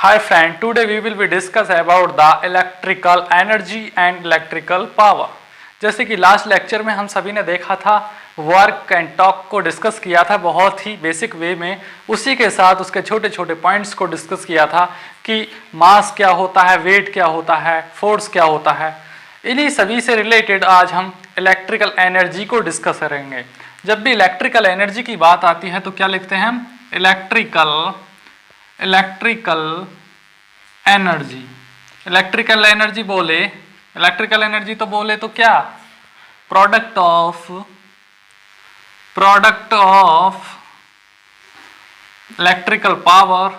Hi friend, today we will be discuss about the electrical energy and electrical power। जैसे कि last lecture में हम सभी ने देखा था, वर्क एंड टॉक को डिस्कस किया था बहुत ही बेसिक वे में। उसी के साथ उसके छोटे छोटे पॉइंट्स को डिस्कस किया था कि मास क्या होता है, वेट क्या होता है, फोर्स क्या होता है। इन्हीं सभी से रिलेटेड आज हम इलेक्ट्रिकल एनर्जी को डिस्कस करेंगे। जब भी इलेक्ट्रिकल एनर्जी की बात आती है तो क्या लिखते हैं हम? Electrical energy. इलेक्ट्रिकल एनर्जी बोले, इलेक्ट्रिकल एनर्जी तो बोले तो क्या? Product of electrical power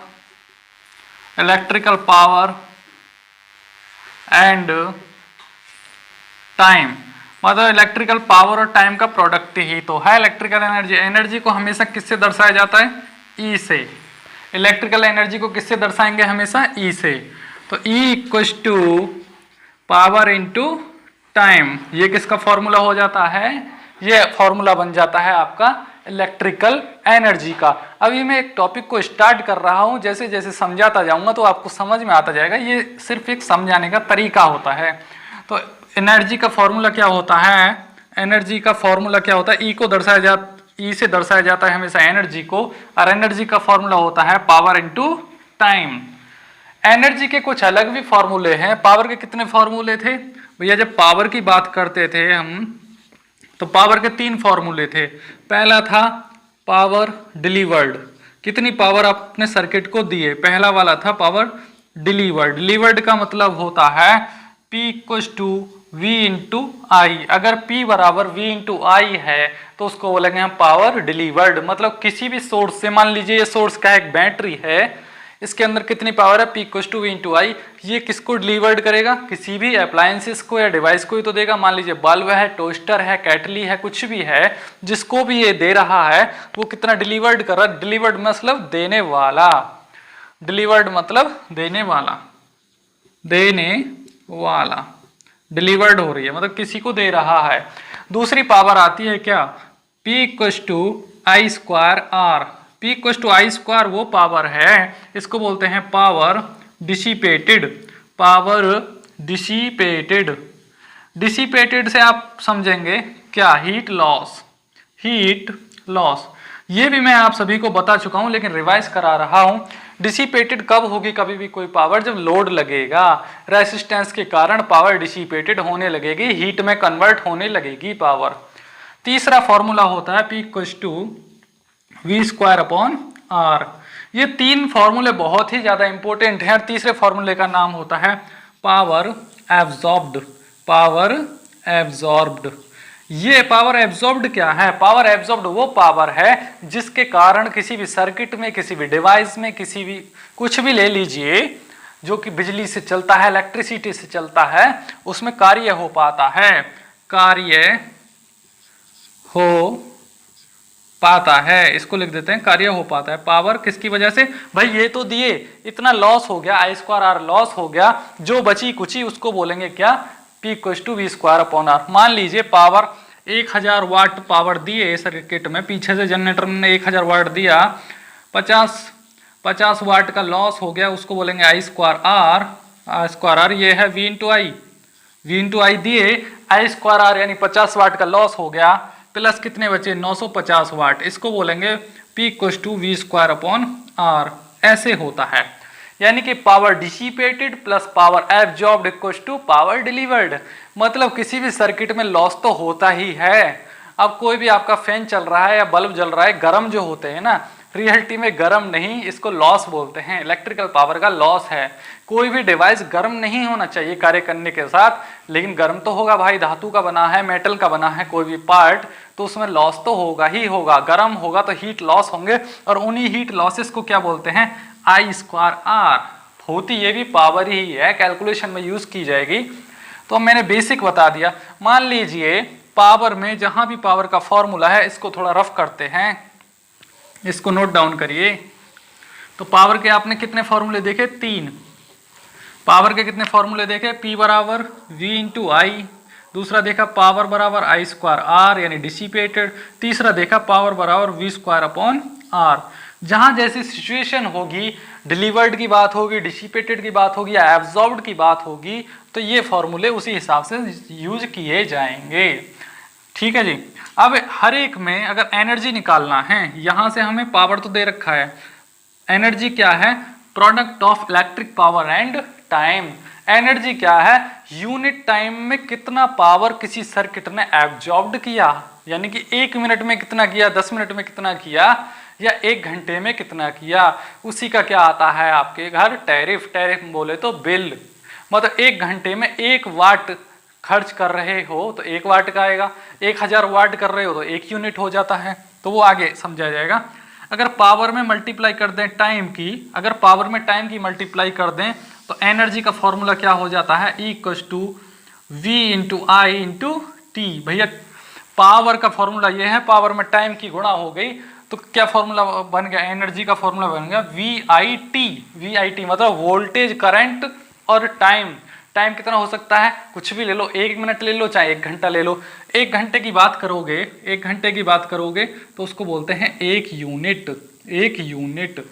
and time. मतलब इलेक्ट्रिकल पावर और टाइम का प्रोडक्ट ही तो है इलेक्ट्रिकल एनर्जी। एनर्जी को हमेशा किससे दर्शाया जाता है? ई से। इलेक्ट्रिकल एनर्जी को किससे दर्शाएंगे? हमेशा ई से। तो E equals to power into time. ये किसका फॉर्मूला हो जाता है? ये फॉर्मूला बन जाता है आपका इलेक्ट्रिकल एनर्जी का। अभी मैं एक टॉपिक को स्टार्ट कर रहा हूं, जैसे जैसे समझाता जाऊंगा तो आपको समझ में आता जाएगा। ये सिर्फ एक समझाने का तरीका होता है। तो एनर्जी का फॉर्मूला क्या होता है? एनर्जी का फॉर्मूला क्या होता है? ई से दर्शाया जाता है हमेशा एनर्जी को, और एनर्जी का फॉर्मूला होता है पावर इनटू टाइम। एनर्जी के कुछ अलग भी फॉर्मूले हैं। पावर के कितने फॉर्मूले थे भैया? जब पावर की बात करते थे हम तो पावर के 3 फॉर्मूले थे। पहला था पावर डिलीवर्ड, कितनी पावर आप अपने सर्किट को दिए। पहला वाला था पावर डिलीवर्ड। डिलीवर्ड का मतलब होता है P equals to V into I. अगर P बराबर V इंटू आई है तो उसको बोलेंगे हम पावर डिलीवर्ड। मतलब किसी भी सोर्स से, मान लीजिए ये सोर्स का एक बैटरी है, इसके अंदर कितनी पावर है? P equals to V into I. ये किसको डिलीवर्ड करेगा? किसी भी अप्लायंसेस को या डिवाइस को ही तो देगा। मान लीजिए बल्ब है, टोस्टर है, केटली है, कुछ भी है, जिसको भी ये दे रहा है वो कितना डिलीवर्ड कर रहा है? डिलीवर्ड मतलब देने वाला। डिलीवर्ड मतलब देने वाला, डिलीवर्ड हो रही है मतलब किसी को दे रहा है। दूसरी पावर आती है क्या? P equals to I square R. P equals to I square वो पावर है, इसको बोलते हैं power dissipated. Power dissipated. Dissipated से आप समझेंगे क्या? Heat loss. ये भी मैं आप सभी को बता चुका हूं, लेकिन रिवाइज करा रहा हूं। डिसिपेटेड कब होगी कभी भी कोई पावर? जब लोड लगेगा, रेसिस्टेंस के कारण पावर डिसिपेटेड होने लगेगी, हीट में कन्वर्ट होने लगेगी पावर। तीसरा फॉर्मूला होता है P equals to V square upon R। ये 3 फॉर्मूले बहुत ही ज्यादा इंपॉर्टेंट हैं। तीसरे फॉर्मूले का नाम होता है पावर एब्जॉर्ब्ड। ये पावर एब्जॉर्ब्ड क्या है? पावर एब्जॉर्ब्ड वो पावर है जिसके कारण किसी भी सर्किट में, किसी भी डिवाइस में, किसी भी कुछ भी ले लीजिए जो कि बिजली से चलता है, इलेक्ट्रिसिटी से चलता है, उसमें कार्य हो पाता है। इसको लिख देते हैं कार्य हो पाता है। पावर किसकी वजह से? भाई ये तो दिए, इतना लॉस हो गया, आई स्क्वायर आर लॉस हो गया, जो बची कुची उसको बोलेंगे क्या? P equals to V square upon R. मान लीजिए पावर 1000 वाट पावर दिए सर्किट में, पीछे से जनरेटर ने 1000 वाट दिया, 50 वाट का लॉस हो गया, उसको बोलेंगे आई स्क्वायर आर। ये है V इंटू आई दिए, आई स्क्वायर आर यानी 50 वाट का लॉस हो गया, प्लस कितने बचे? 950 वाट। इसको बोलेंगे P equals to V square upon R. ऐसे होता है, यानी कि power dissipated plus power absorbed equals to power delivered. मतलब किसी भी सर्किट में लॉस तो होता ही है। अब कोई भी आपका फैन चल रहा है या बल्ब जल रहा है, गर्म जो होते हैं ना, रियलिटी में गर्म नहीं, इसको लॉस बोलते हैं। इलेक्ट्रिकल पावर का लॉस है। कोई भी डिवाइस गर्म नहीं होना चाहिए कार्य करने के साथ, लेकिन गर्म तो होगा भाई। धातु का बना है, मेटल का बना है कोई भी पार्ट, तो उसमें लॉस तो होगा ही होगा। गर्म होगा तो हीट लॉस होंगे, और उन्हीं हीट लॉसेस को क्या बोलते हैं? आई स्क्वायर आर। होती ये भी पावर ही है, कैलकुलेशन में यूज की जाएगी। तो मैंने बेसिक बता दिया। मान लीजिए पावर में जहां भी पावर का फॉर्मूला है, इसको थोड़ा रफ करते हैं, इसको नोट डाउन करिए। तो पावर के आपने कितने फॉर्मूले देखे? 3। पावर के कितने फॉर्मूले देखे? P बराबर V इंटू आई। दूसरा देखा पावर बराबर आई स्क्वायर आर यानी डिसिपेटेड। तीसरा देखा पावर बराबर V स्क्वायर अपॉन आर। जहां जैसी सिचुएशन होगी, डिलीवर्ड की बात होगी, डिसिपेटेड की बात होगी या एब्जॉर्ब्ड की बात होगी, तो ये फॉर्मूले उसी हिसाब से यूज किए जाएंगे। ठीक है जी। अब हर एक में अगर एनर्जी निकालना है, यहां से हमें पावर तो दे रखा है, एनर्जी क्या है, product of electric power and time. Energy क्या है, यूनिट टाइम में कितना पावर किसी सर्किट ने एब्जॉर्ब्ड किया, यानी कि 1 मिनट में कितना किया, 10 मिनट में कितना किया, या 1 घंटे में कितना किया, उसी का क्या आता है आपके घर, टैरिफ। टैरिफ बोले तो बिल। मतलब 1 घंटे में 1 वाट खर्च कर रहे हो तो 1 वाट का आएगा, 1000 वाट कर रहे हो तो 1 यूनिट हो जाता है। तो वो आगे समझा जाएगा। अगर पावर में मल्टीप्लाई कर दें टाइम की, अगर पावर में टाइम की मल्टीप्लाई कर दें तो एनर्जी का फॉर्मूला क्या हो जाता है, E = V × I × T। भैया पावर का फॉर्मूला ये है, पावर में टाइम की गुणा हो गई तो क्या फॉर्मूला बन गया, एनर्जी का फॉर्मूला बन गया VIT। VIT मतलब वोल्टेज, करंट और टाइम। टाइम कितना हो सकता है, कुछ भी ले लो, 1 मिनट ले लो चाहे 1 घंटा ले लो। 1 घंटे की बात करोगे, 1 घंटे की बात करोगे तो उसको बोलते हैं 1 यूनिट। 1 यूनिट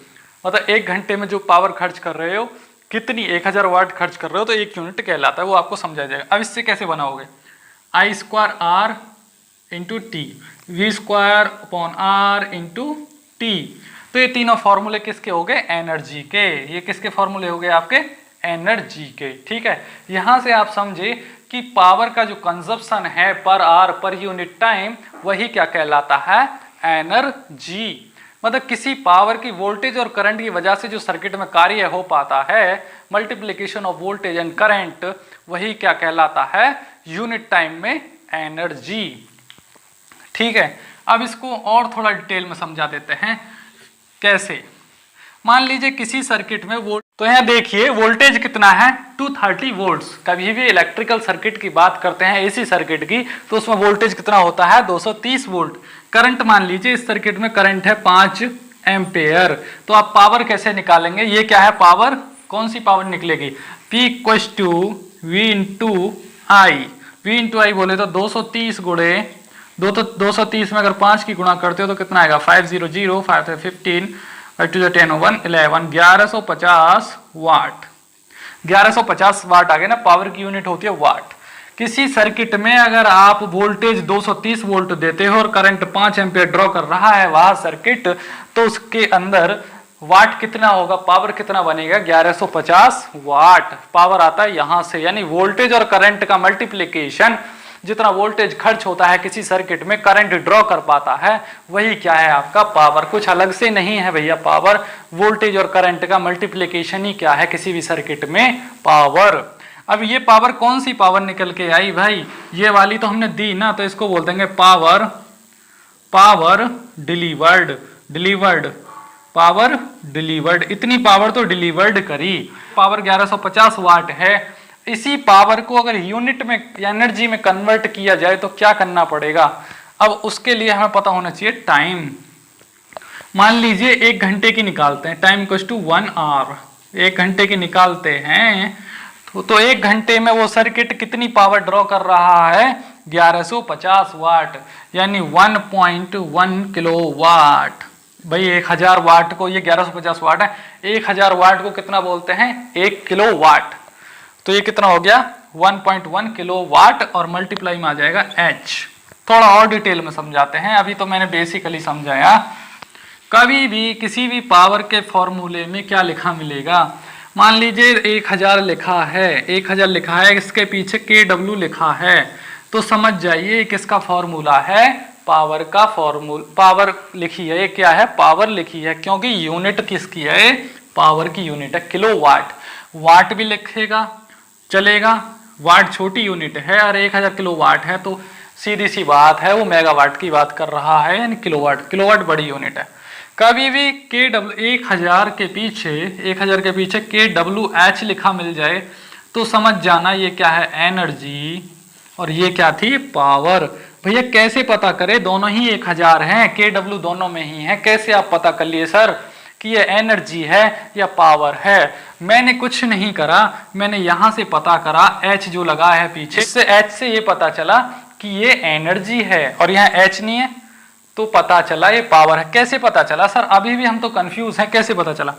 मतलब 1 घंटे में जो पावर खर्च कर रहे हो, कितनी 1000 वाट खर्च कर रहे हो तो 1 यूनिट कहलाता है। वो आपको समझा जाएगा। अब इससे कैसे बनाओगे, I² R × T, V² R × T। तो ये तीनों फॉर्मूले किसके हो गए, एनर्जी के। ये किसके फॉर्मूले हो गए आपके, एनर्जी के। ठीक है, यहां से आप समझे कि पावर का जो कंजप्शन है per hour per unit time, वही क्या कहलाता है, एनर्जी। मतलब किसी पावर की वोल्टेज और करंट की वजह से जो सर्किट में कार्य हो पाता है, multiplication of voltage and current, वही क्या कहलाता है, यूनिट टाइम में एनर्जी। ठीक है, अब इसको और थोड़ा डिटेल में समझा देते हैं। कैसे, मान लीजिए किसी सर्किट में तो यहाँ देखिए वोल्टेज कितना है, 230 वोल्ट्स। कभी भी इलेक्ट्रिकल सर्किट की बात करते हैं, एसी सर्किट की, तो उसमें वोल्टेज कितना होता है, 230 वोल्ट। करंट मान लीजिए इस सर्किट में करंट है 5 एम्पेयर। तो आप पावर कैसे निकालेंगे, ये क्या है पावर, कौन सी पावर निकलेगी, P = V × I। V × I बोले तो 230 गुणे 230 में अगर 5 की गुणा करते हो तो कितना आएगा, 500, 5 15, 5 to the 10 1 11, 1150 वाट। 1150 वाट आ गए ना, पावर की यूनिट होती है वाट। किसी सर्किट में अगर आप वोल्टेज 230 वोल्ट देते हो और करंट 5 एम्पियर ड्रॉ कर रहा है वह सर्किट, तो उसके अंदर वाट कितना होगा, पावर कितना बनेगा, 1150 वाट पावर आता है यहां से। यानी वोल्टेज और करंट का मल्टीप्लिकेशन, जितना वोल्टेज खर्च होता है किसी सर्किट में, करंट ड्रॉ कर पाता है, वही क्या है आपका पावर। कुछ अलग से नहीं है भैया पावर, वोल्टेज और करंट का मल्टीप्लिकेशन ही क्या है किसी भी सर्किट में, पावर। अब ये पावर कौन सी पावर निकल के आई भाई, ये वाली तो हमने दी ना, तो इसको बोल देंगे पावर डिलीवर्ड। पावर डिलीवर्ड, इतनी पावर तो डिलीवर्ड करी। पावर 1150 वाट है। इसी पावर को अगर यूनिट में एनर्जी में कन्वर्ट किया जाए तो क्या करना पड़ेगा, अब उसके लिए हमें पता होना चाहिए टाइम। मान लीजिए 1 घंटे की निकालते हैं, टाइम = 1 आवर। 1 घंटे की निकालते हैं तो 1 घंटे में वो सर्किट कितनी पावर ड्रॉ कर रहा है, 1150 वाट, यानी 1.1 किलोवाट। भाई 1000 वाट को, ये 1150 वाट है, 1000 वाट को कितना बोलते हैं, 1 किलोवाट। तो ये कितना हो गया, 1.1 किलोवाट, और मल्टीप्लाई में आ जाएगा H। थोड़ा और डिटेल में समझाते हैं, अभी तो मैंने बेसिकली समझाया। कभी भी किसी भी पावर के फॉर्मूले में क्या लिखा मिलेगा, मान लीजिए 1000 लिखा है, 1000 लिखा है, इसके पीछे kW लिखा है, तो समझ जाइए किसका फॉर्मूला है, पावर का फॉर्मूला। पावर लिखी है, ये क्या है, पावर लिखी है, क्योंकि यूनिट किसकी है, पावर की यूनिट है, किलोवाट। वाट भी लिखेगा चलेगा, वाट छोटी यूनिट है, और 1000 किलोवाट है तो सीधी सी बात है वो मेगावाट की बात कर रहा है, यानी किलोवाट। किलोवाट बड़ी यूनिट है। कभी भी KW 1000 के पीछे KWH लिखा मिल जाए तो समझ जाना ये क्या है, एनर्जी, और ये क्या थी, पावर। भैया कैसे पता करें, दोनों ही 1000 हैं, KW दोनों में ही है, कैसे आप पता कर लिए सर कि ये एनर्जी है या पावर है। मैंने कुछ नहीं करा, मैंने यहां से पता करा, H जो लगा है पीछे, इससे H से ये पता चला कि ये एनर्जी है, और यहाँ H नहीं है तो पता चला ये पावर है। कैसे पता चला सर, अभी भी हम तो कंफ्यूज हैं, कैसे पता चला।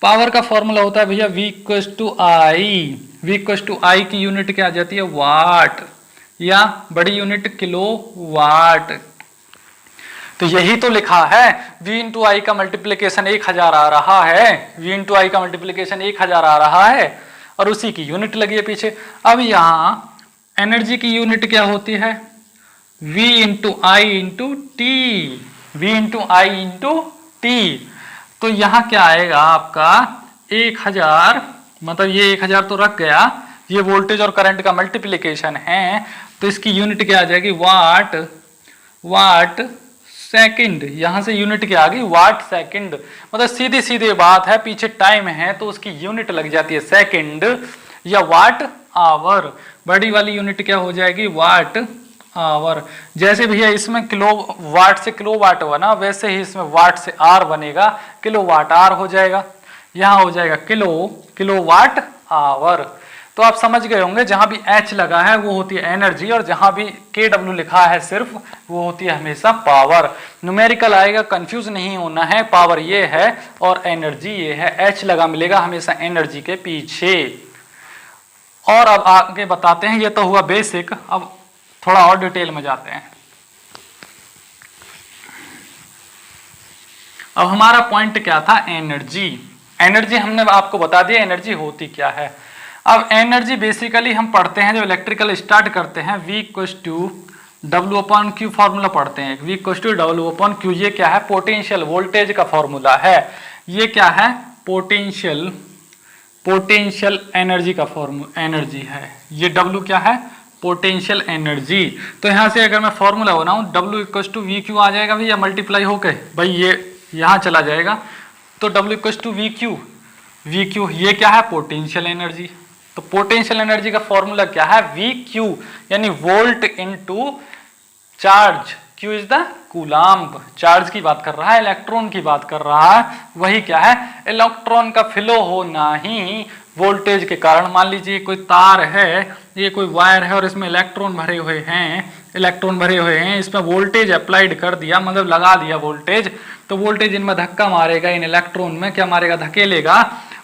पावर का फॉर्मूला होता है भैया V equals to I. V equals to I की यूनिट क्या आ जाती है? वाट, या बड़ी यूनिट किलो वाट। तो यही तो लिखा है, V इंटू आई का मल्टीप्लीकेशन 1000 आ रहा है, V इंटू आई का मल्टीप्लीकेशन 1000 आ रहा है और उसी की यूनिट लगी है पीछे। अब यहाँ एनर्जी की यूनिट क्या होती है? V इंटू आई इंटू टी, V इंटू आई इंटू टी। तो यहाँ क्या आएगा आपका 1000, मतलब ये 1000 तो रख गया, ये वोल्टेज और करंट का मल्टीप्लीकेशन है, तो इसकी यूनिट क्या आ जाएगी? वाट, वाट सेकंड। यहां से यूनिट क्या आ गई? Watt second. मतलब सीधी सीधी बात है, पीछे टाइम है तो उसकी यूनिट लग जाती है सेकंड या वाट आवर। बड़ी वाली यूनिट क्या हो जाएगी? Watt hour. जैसे भैया इसमें किलो वाट से किलो वाट बना, वैसे ही इसमें वाट से आर बनेगा, किलो वाट आर हो जाएगा। यहां हो जाएगा किलो वाट आवर। तो आप समझ गए होंगे, जहां भी H लगा है वो होती है एनर्जी, और जहां भी KW लिखा है सिर्फ, वो होती है हमेशा पावर। न्यूमेरिकल आएगा, कंफ्यूज नहीं होना है, पावर ये है और एनर्जी ये है। H लगा मिलेगा हमेशा एनर्जी के पीछे। और अब आगे बताते हैं, ये तो हुआ बेसिक, अब थोड़ा और डिटेल में जाते हैं। अब हमारा पॉइंट क्या था? एनर्जी। एनर्जी हमने आपको बता दिया एनर्जी होती क्या है। अब एनर्जी बेसिकली हम पढ़ते हैं जब इलेक्ट्रिकल स्टार्ट करते हैं, V equals to W/Q formula पढ़ते हैं। V इक्वल्स टू W/Q, ये क्या है? पोटेंशियल वोल्टेज का फॉर्मूला है। ये क्या है? पोटेंशियल एनर्जी का फॉर्मूला, एनर्जी है। ये W क्या है? Potential energy. तो यहां से अगर मैं फॉर्मूला बनाऊं, W इक्वल्स टू VQ आ जाएगा भैया, मल्टीप्लाई होके भाई ये यहां चला जाएगा, तो W इक्वल्स टू VQ, ये क्या है? Potential energy. तो पोटेंशियल एनर्जी का फॉर्मूला क्या है? VQ, यानी volt into charge. Q is the coulomb. Charge की बात कर रहा है, इलेक्ट्रॉन की बात कर रहा है। वही क्या है? इलेक्ट्रॉन का फ्लो होना ही वोल्टेज के कारण। मान लीजिए कोई तार है, ये कोई वायर है और इसमें इलेक्ट्रॉन भरे हुए हैं, इसमें वोल्टेज अप्लाइड कर दिया, मतलब लगा दिया वोल्टेज, तो वोल्टेज इनमें धक्का मारेगा, इन इलेक्ट्रॉन में क्या मारेगा? धकेलेगा।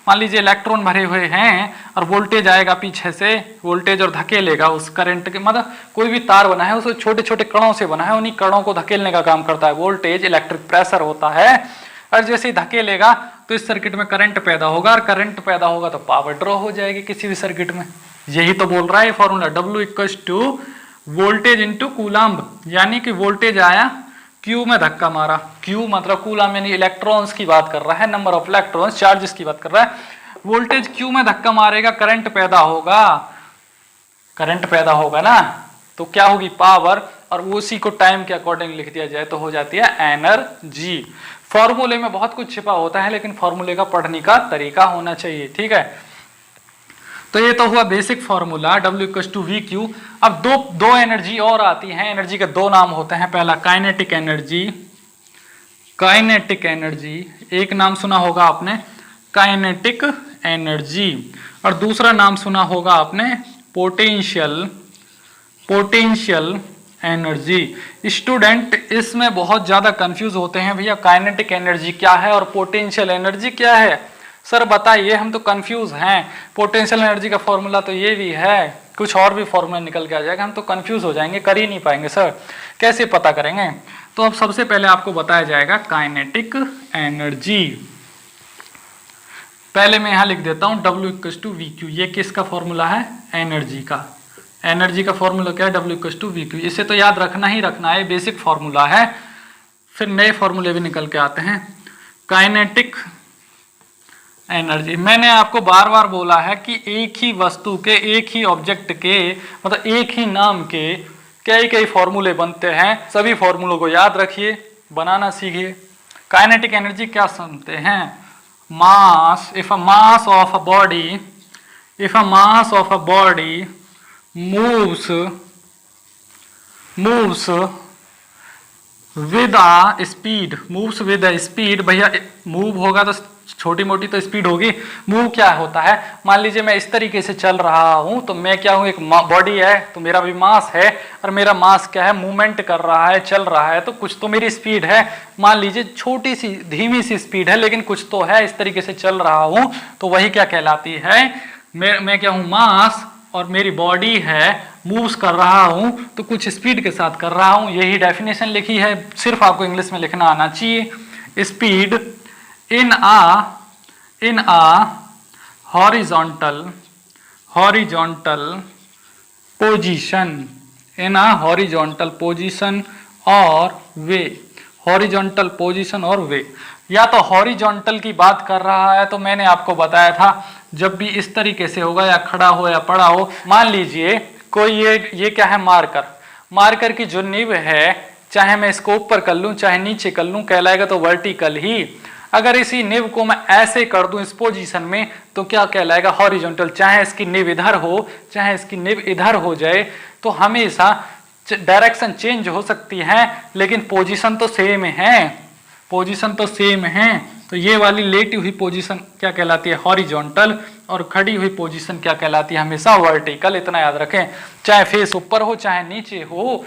मान लीजिए इलेक्ट्रॉन भरे हुए हैं और वोल्टेज आएगा पीछे से, वोल्टेज और धकेलेगा उस करंट के, मतलब कोई भी तार बना है उसको छोटे छोटे कणों से बना है, उन्हीं कणों को धकेलने का काम करता है वोल्टेज, इलेक्ट्रिक प्रेशर होता है। और जैसे ही धकेलेगा तो इस सर्किट में करंट पैदा होगा, और करंट पैदा होगा तो पावर ड्रॉ हो जाएगी किसी भी सर्किट में। यही तो बोल रहा है formula, W equals to voltage into coulomb, यानी कि वोल्टेज आया, Q में धक्का मारा, Q मतलब कूलाम्ब यानी इलेक्ट्रॉन्स की बात कर रहा है, नंबर ऑफ इलेक्ट्रॉन्स, चार्जेस की बात कर रहा है। वोल्टेज Q में धक्का मारेगा, करंट पैदा होगा ना, तो क्या होगी? पावर, और उसी को टाइम के अकॉर्डिंग लिख दिया जाए तो हो जाती है एनर्जी। फॉर्मूले में बहुत कुछ छिपा होता है, लेकिन फॉर्मूले का पढ़ने का तरीका होना चाहिए, ठीक है। तो ये तो हुआ basic formula W equals to VQ। अब दो एनर्जी और आती हैं, एनर्जी के दो नाम होते हैं। पहला काइनेटिक एनर्जी, एक नाम सुना होगा आपने काइनेटिक एनर्जी, और दूसरा नाम सुना होगा आपने पोटेंशियल एनर्जी। स्टूडेंट इसमें बहुत ज्यादा कंफ्यूज होते हैं, भैया काइनेटिक एनर्जी क्या है और पोटेंशियल एनर्जी क्या है? सर बताइए, हम तो कंफ्यूज हैं। पोटेंशियल एनर्जी का फॉर्मूला तो ये भी है, कुछ और भी फॉर्मूला निकल के आ जाएगा, हम तो कंफ्यूज हो जाएंगे, कर ही नहीं पाएंगे सर, कैसे पता करेंगे? तो अब सबसे पहले आपको बताया जाएगा काइनेटिक एनर्जी। पहले मैं यहां लिख देता हूं W इक्वल्स टू VQ। ये किसका फॉर्मूला है? एनर्जी का फॉर्मूला क्या है? W equals to VQ। इसे तो याद रखना ही रखना है, बेसिक फॉर्मूला है। फिर नए फॉर्मूले भी निकल के आते हैं। काइनेटिक एनर्जी, मैंने आपको बार बार बोला है कि एक ही वस्तु के, एक ही ऑब्जेक्ट के, मतलब एक ही नाम के कई फॉर्मूले बनते हैं। सभी फॉर्मूलों को याद रखिए, बनाना सीखिए। काइनेटिक एनर्जी क्या सुनते हैं? Mass, if a mass of a body moves with a speed, moves with a speed. भैया मूव होगा तो छोटी मोटी तो स्पीड होगी। मूव क्या होता है, मान लीजिए मैं इस तरीके से चल रहा हूं तो मैं क्या हूं, एक बॉडी है तो मेरा भी मास है, और मेरा मास क्या है, मूवमेंट कर रहा है, चल रहा है, तो कुछ तो मेरी स्पीड है। मान लीजिए छोटी सी धीमी सी स्पीड है लेकिन कुछ तो है, इस तरीके से चल रहा हूं तो वही क्या कहलाती है, मैं क्या हूं, मास, और मेरी बॉडी है, मूव्स कर रहा हूं तो कुछ स्पीड के साथ कर रहा हूं। यही डेफिनेशन लिखी है, सिर्फ आपको इंग्लिश में लिखना आना चाहिए। Speed in a horizontal position, in a horizontal position और वे, हॉरिजॉन्टल पोजीशन और वे। या तो हॉरिजॉन्टल की बात कर रहा है तो मैंने आपको बताया था जब भी इस तरीके से होगा, या खड़ा हो या पड़ा हो, मान लीजिए कोई ये क्या है, मार्कर की जो निब है, चाहे मैं इसको ऊपर कर लूं चाहे नीचे कर लूं, कहलाएगा तो वर्टिकल ही। अगर इसी निब को मैं ऐसे कर दूं इस पोजीशन में तो क्या कहलाएगा, हॉरिजॉन्टल। चाहे इसकी निब इधर हो चाहे इसकी निब इधर हो जाए तो हमेशा डायरेक्शन चेंज हो सकती है लेकिन पोजीशन तो सेम है, पोजीशन तो सेम है। तो ये वाली लेटी हुई पोजीशन क्या कहलाती है, हॉरिजॉन्टल, और खड़ी हुई पोजीशन क्या कहलाती है, हमेशा वर्टिकल। इतना याद रखें, चाहे फेस ऊपर हो चाहे नीचे हो,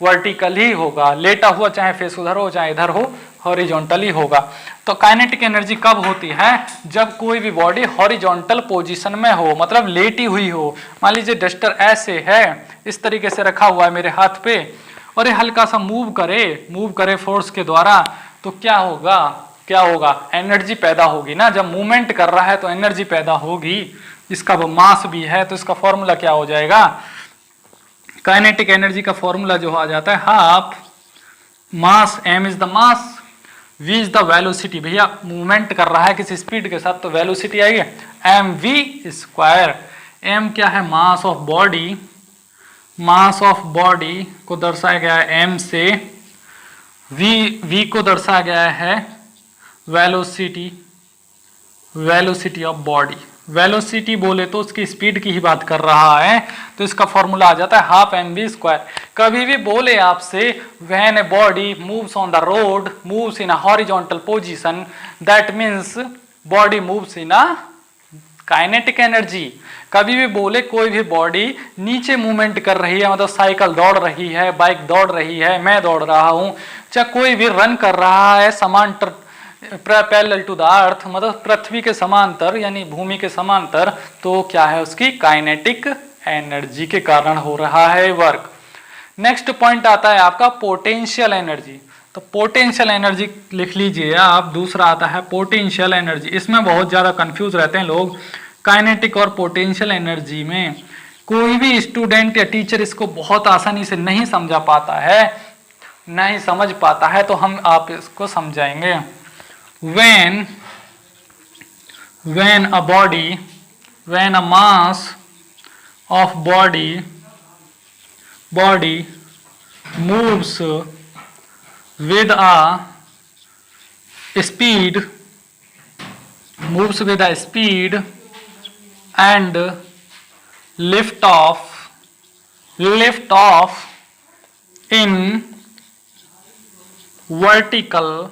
वर्टिकल ही होगा। लेटा हुआ चाहे फेस उधर हो चाहे इधर हो, हॉरिजॉन्टल ही होगा। तो काइनेटिक एनर्जी कब होती है, जब कोई भी बॉडी हॉरिजॉन्टल पोजीशन में हो, मतलब लेटी हुई हो। मान लीजिए डस्टर ऐसे है, इस तरीके से रखा हुआ है मेरे हाथ पे, और ये हल्का सा मूव करे फोर्स के द्वारा, तो क्या होगा, एनर्जी पैदा होगी ना। जब मूवमेंट कर रहा है तो एनर्जी पैदा होगी। इसका वो मास भी है तो इसका फॉर्मूला क्या हो जाएगा, काइनेटिक एनर्जी का फॉर्मूला जो आ जाता है half mass m is the mass, v is the velocity. भैया मूवमेंट कर रहा है किसी स्पीड के साथ तो वेलोसिटी आएगी mv स्क्वायर। m क्या है, mass of body, mass of body को दर्शाया गया है m से, v को दर्शाया गया है वेलोसिटी ऑफ बॉडी। वेलोसिटी बोले तो उसकी स्पीड की ही बात कर रहा है, तो इसका फॉर्मूला आ जाता है हाफ mv स्क्वायर। कभी भी बोले आपसे when a body moves on the road moves in a horizontal position, that means body moves in a kinetic energy. कभी भी बोले कोई भी बॉडी नीचे मूवमेंट कर रही है, मतलब साइकिल दौड़ रही है, बाइक दौड़ रही है, मैं दौड़ रहा हूं, चाहे कोई भी रन कर रहा है समांतर पैरेलल टू द अर्थ, मतलब पृथ्वी के समांतर यानी भूमि के समांतर, तो क्या है, उसकी काइनेटिक एनर्जी के कारण हो रहा है वर्क। नेक्स्ट पॉइंट आता है आपका पोटेंशियल एनर्जी। तो पोटेंशियल एनर्जी लिख लीजिए आप। दूसरा आता है पोटेंशियल एनर्जी। इसमें बहुत ज्यादा कंफ्यूज रहते हैं लोग काइनेटिक और पोटेंशियल एनर्जी में। कोई भी स्टूडेंट या टीचर इसको बहुत आसानी से नहीं समझ पाता है, तो हम आप इसको समझाएंगे। when a mass of body moves with a speed and lift off in vertical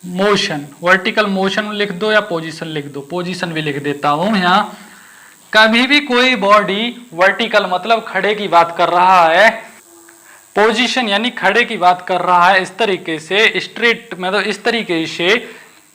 motion लिख दो या पोजीशन लिख दो, पोजीशन भी लिख देता हूं यहां। कभी भी कोई बॉडी वर्टिकल मतलब खड़े की बात कर रहा है, पोजीशन यानी खड़े की बात कर रहा है, इस तरीके से स्ट्रेट, मतलब इस तरीके से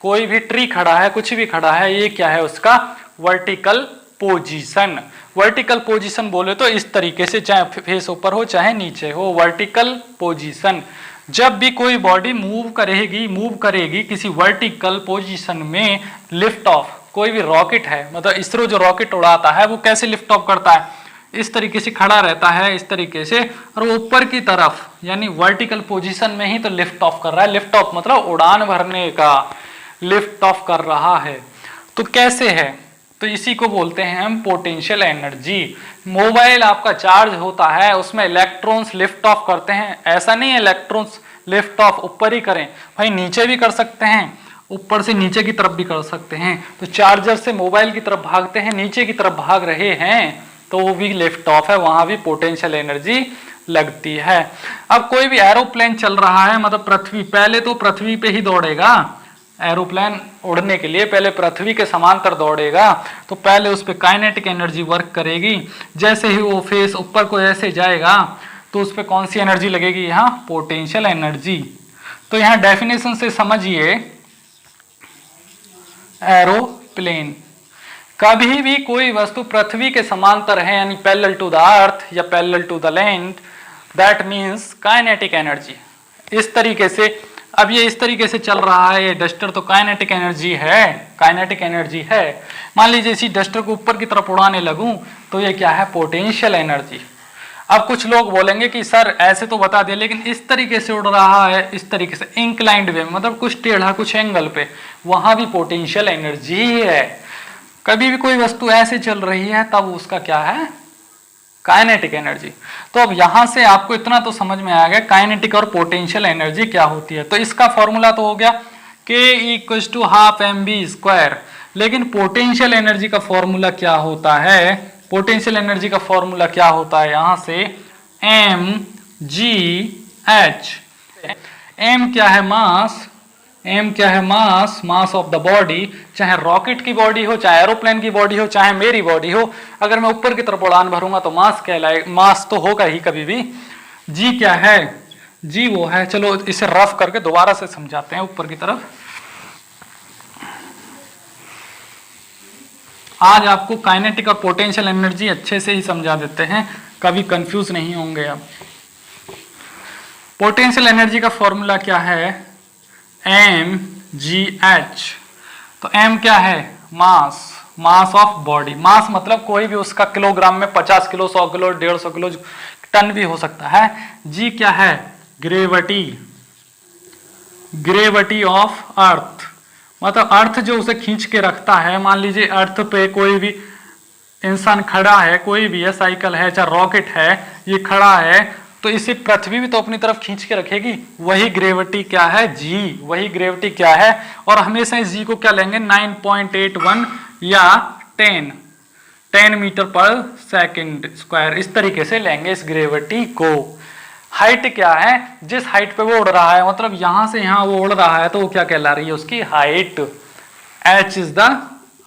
कोई भी ट्री खड़ा है, कुछ भी खड़ा है, ये क्या है, उसका वर्टिकल पोजीशन। वर्टिकल पोजीशन बोले तो इस तरीके से, चाहे फेस ऊपर हो चाहे नीचे हो, वर्टिकल पोजीशन। जब भी कोई बॉडी मूव करेगी किसी वर्टिकल पोजीशन में, लिफ्ट ऑफ, कोई भी रॉकेट है, मतलब इसरो जो रॉकेट उड़ाता है वो कैसे लिफ्ट ऑफ करता है, इस तरीके से खड़ा रहता है इस तरीके से, और वो ऊपर की तरफ यानी वर्टिकल पोजीशन में ही तो लिफ्ट ऑफ कर रहा है। लिफ्ट ऑफ मतलब उड़ान भरने का, लिफ्ट ऑफ कर रहा है। तो कैसे है, तो इसी को बोलते हैं हम पोटेंशियल एनर्जी। मोबाइल आपका चार्ज होता है, उसमें इलेक्ट्रॉन्स लिफ्ट ऑफ करते हैं। ऐसा नहीं है इलेक्ट्रॉन्स लिफ्ट ऑफ ऊपर ही करें, भाई नीचे भी कर सकते हैं, ऊपर से नीचे की तरफ भी कर सकते हैं। तो चार्जर से मोबाइल की तरफ भागते हैं, नीचे की तरफ भाग रहे हैं तो वो भी लिफ्ट ऑफ है, वहां भी पोटेंशियल एनर्जी लगती है। अब कोई भी एरोप्लेन चल रहा है, मतलब पृथ्वी, पहले तो पृथ्वी पे ही दौड़ेगा। एरोप्लेन उड़ने के लिए पहले पृथ्वी के समांतर दौड़ेगा, तो पहले उस पर काइनेटिक एनर्जी वर्क करेगी। जैसे ही वो फेस ऊपर को ऐसे जाएगा तो उस पर कौन सी एनर्जी लगेगी, यहाँ पोटेंशियल एनर्जी। तो यहाँ डेफिनेशन से समझिए, एरोप्लेन, कभी भी कोई वस्तु पृथ्वी के समांतर है, यानी पैरेलल टू द अर्थ या parallel to the land, that means kinetic energy. इस तरीके से, अब ये इस तरीके से चल रहा है ये डस्टर, तो काइनेटिक एनर्जी है, काइनेटिक एनर्जी है। मान लीजिए इसी डस्टर को ऊपर की तरफ उड़ाने लगूं तो ये क्या है, पोटेंशियल एनर्जी। अब कुछ लोग बोलेंगे कि सर ऐसे तो बता दिया, लेकिन इस तरीके से उड़ रहा है, इस तरीके से इंक्लाइंड वे में, मतलब कुछ टेढ़ा, कुछ एंगल पे, वहां भी पोटेंशियल एनर्जी ही है। कभी भी कोई वस्तु ऐसे चल रही है तब उसका क्या है, काइनेटिक एनर्जी। तो अब यहां से आपको इतना तो समझ में आ गया काइनेटिक और पोटेंशियल एनर्जी क्या होती है। तो इसका फॉर्मूला तो हो गया K = ½ mv²। लेकिन पोटेंशियल एनर्जी का फॉर्मूला क्या होता है, पोटेंशियल एनर्जी का फॉर्मूला क्या होता है, यहां से mgh। m क्या है, मास, m क्या है, मास, मास ऑफ द बॉडी। चाहे रॉकेट की बॉडी हो, चाहे एरोप्लेन की बॉडी हो, चाहे मेरी बॉडी हो, अगर मैं ऊपर की तरफ उड़ान भरूंगा तो मास कहलाएगा, मास तो होगा ही कभी भी। g क्या है, g वो है, चलो इसे रफ करके दोबारा से समझाते हैं ऊपर की तरफ। आज आपको काइनेटिक और पोटेंशियल एनर्जी अच्छे से ही समझा देते हैं, कभी कंफ्यूज नहीं होंगे आप। पोटेंशियल एनर्जी का फॉर्मूला क्या है, mgh। तो m क्या है, मास, मास ऑफ बॉडी। मास मतलब कोई भी उसका किलोग्राम में 50 किलो, 100 किलो, 150 किलो, टन भी हो सकता है। g क्या है, ग्रेविटी, ग्रेविटी ऑफ अर्थ, मतलब अर्थ जो उसे खींच के रखता है। मान लीजिए अर्थ पे कोई भी इंसान खड़ा है, कोई भी है, साइकिल है, चाहे रॉकेट है, ये खड़ा है, तो इसे पृथ्वी भी तो अपनी तरफ खींच के रखेगी। वही ग्रेविटी क्या है, जी, वही ग्रेविटी क्या है। और हमेशा इस जी को क्या लेंगे, 9.81 या 10 मीटर पर सेकंड स्क्वायर, इस तरीके से लेंगे इस ग्रेविटी को। हाइट क्या है, जिस हाइट पे वो उड़ रहा है, मतलब यहां से यहां वो उड़ रहा है, तो वो क्या कहला रही है, उसकी height. h is the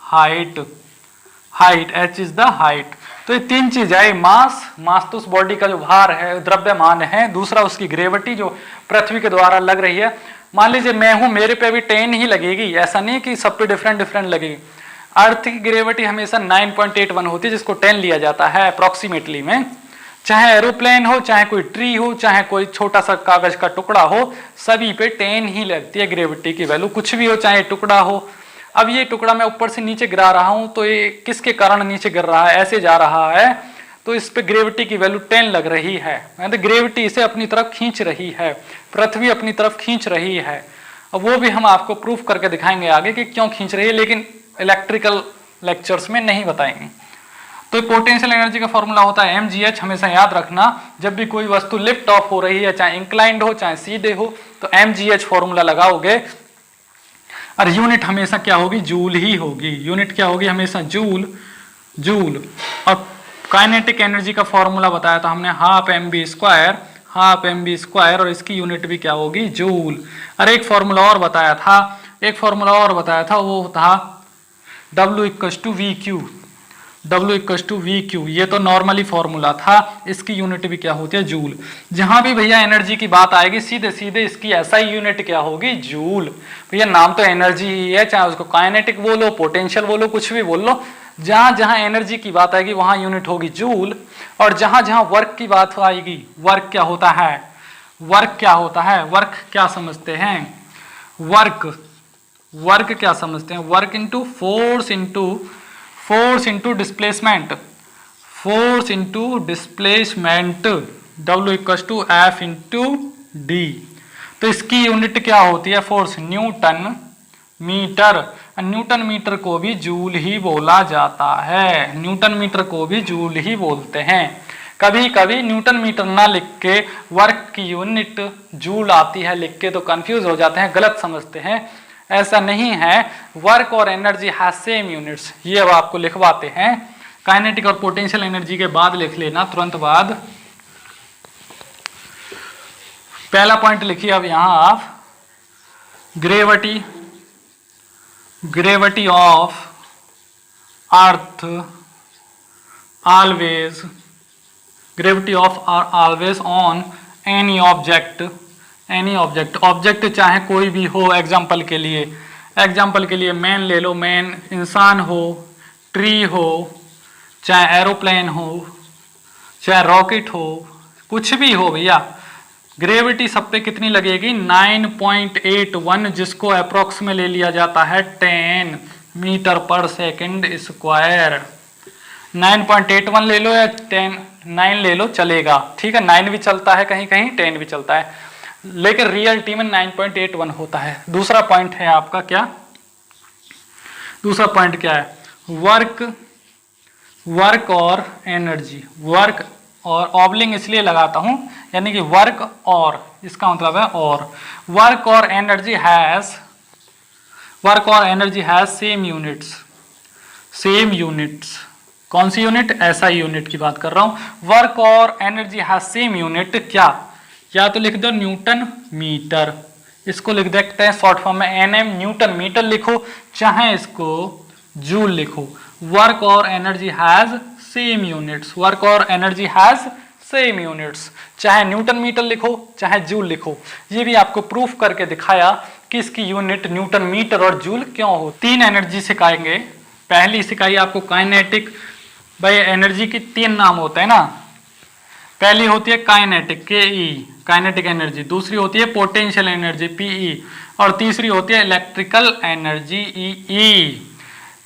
height, height, h is the height. तो ये तीन चीज है, मास, मास तो उस बॉडी का जो भार है, द्रव्यमान है, दूसरा उसकी ग्रेविटी जो पृथ्वी के द्वारा लग रही है। मान लीजिए मैं हूं, मेरे पे भी 10 ही लगेगी, ऐसा नहीं कि सब पे डिफरेंट डिफरेंट लगेगी। अर्थ की ग्रेविटी हमेशा 9.81 होती है, जिसको 10 लिया जाता है अप्रोक्सीमेटली में। चाहे एरोप्लेन हो, चाहे कोई ट्री हो, चाहे कोई छोटा सा कागज का टुकड़ा हो, सभी पे 10 ही लगती है ग्रेविटी की वैल्यू, कुछ भी हो, चाहे टुकड़ा हो। अब ये टुकड़ा मैं ऊपर से नीचे गिरा रहा हूं, तो ये किसके कारण नीचे गिर रहा है, ऐसे जा रहा है, तो इस पे ग्रेविटी की वैल्यू 10 लग रही है, मतलब ग्रेविटी इसे अपनी तरफ खींच रही है, पृथ्वी अपनी तरफ खींच रही है। अब वो भी हम आपको प्रूफ करके दिखाएंगे आगे कि क्यों खींच रही है, लेकिन इलेक्ट्रिकल लेक्चर्स में नहीं बताएंगे। तो पोटेंशियल एनर्जी का फॉर्मूला होता है mgh। हमेशा याद रखना, जब भी कोई वस्तु लिफ्ट ऑफ हो रही है, चाहे इंक्लाइंड हो, चाहे सीधे हो, तो mgh फॉर्मूला लगाओगे। और यूनिट हमेशा क्या होगी, जूल ही होगी। यूनिट क्या होगी, हमेशा जूल, जूल। और काइनेटिक एनर्जी का फॉर्मूला बताया था हमने, ½ mv², ½ mv², और इसकी यूनिट भी क्या होगी, जूल। और एक फॉर्मूला और बताया था, एक फॉर्मूला और बताया था, वो था W = VQ, W = VQ। ये तो नॉर्मली फॉर्मूला था, इसकी यूनिट भी क्या होती है, जूल। जहां भी भैया एनर्जी की बात आएगी, सीधे सीधे इसकी ऐसा ही यूनिट क्या होगी, जूल। भैया नाम तो एनर्जी ही है, चाहे उसको काइनेटिक बोलो, पोटेंशियल बोलो, कुछ भी बोल लो, जहां जहां एनर्जी की बात आएगी वहां यूनिट होगी जूल। और जहां जहां वर्क की बात आएगी, वर्क क्या होता है, वर्क क्या होता है, वर्क क्या समझते हैं, वर्क, वर्क क्या समझते हैं, work into force, into force into displacement, force into displacement, W = F × D। तो इसकी यूनिट क्या होती है, force, newton metre. Newton metre को भी जूल ही बोला जाता है, न्यूटन मीटर को भी जूल ही बोलते हैं। कभी कभी न्यूटन मीटर ना लिख के वर्क की यूनिट जूल आती है लिख के, तो कंफ्यूज हो जाते हैं, गलत समझते हैं। ऐसा नहीं है, वर्क और एनर्जी हैज सेम यूनिट्स। ये अब आपको लिखवाते हैं, काइनेटिक और पोटेंशियल एनर्जी के बाद लिख लेना, तुरंत बाद। पहला पॉइंट लिखिए अब यहाँ आप, gravity of earth always gravity of are always on any object object चाहे कोई भी हो। एग्जाम्पल के लिए मैन ले लो, मैन इंसान हो, ट्री हो, चाहे एरोप्लेन हो, चाहे रॉकेट हो, कुछ भी हो भैया, ग्रेविटी सब पे कितनी लगेगी 9.81, जिसको अप्रोक्स में ले लिया जाता है 10 मीटर पर सेकंड स्क्वायर। 9.81 ले लो या 9 ले लो चलेगा, ठीक है, 9 भी चलता है, कहीं कहीं 10 भी चलता है, लेकिन रियलिटी में 9.81 होता है। दूसरा पॉइंट है आपका क्या, दूसरा पॉइंट क्या है, वर्क और एनर्जी। वर्क और ऑबलिंग इसलिए लगाता हूं, यानी कि वर्क और, इसका मतलब है और, वर्क और एनर्जी हैज सेम यूनिट्स। कौन सी यूनिट, ऐसा यूनिट की बात कर रहा हूं। वर्क और एनर्जी हैज सेम यूनिट, क्या, या तो लिख दो न्यूटन मीटर, इसको लिख देते हैं शॉर्ट फॉर्म में एनएम, न्यूटन मीटर लिखो, चाहे इसको जूल लिखो। वर्क और energy has same units, work और एनर्जी हैज सेम यूनिट्स, चाहे न्यूटन मीटर लिखो चाहे जूल लिखो। ये भी आपको प्रूफ करके दिखाया कि इसकी यूनिट न्यूटन मीटर और जूल क्यों हो। 3 एनर्जी सिखाएंगे। पहली सिखाई आपको काइनेटिक, भाई एनर्जी की 3 नाम होते हैं ना, पहली होती है काइनेटिक के काइनेटिक एनर्जी, दूसरी होती है पोटेंशियल एनर्जी पीई, और तीसरी होती है इलेक्ट्रिकल एनर्जी ई।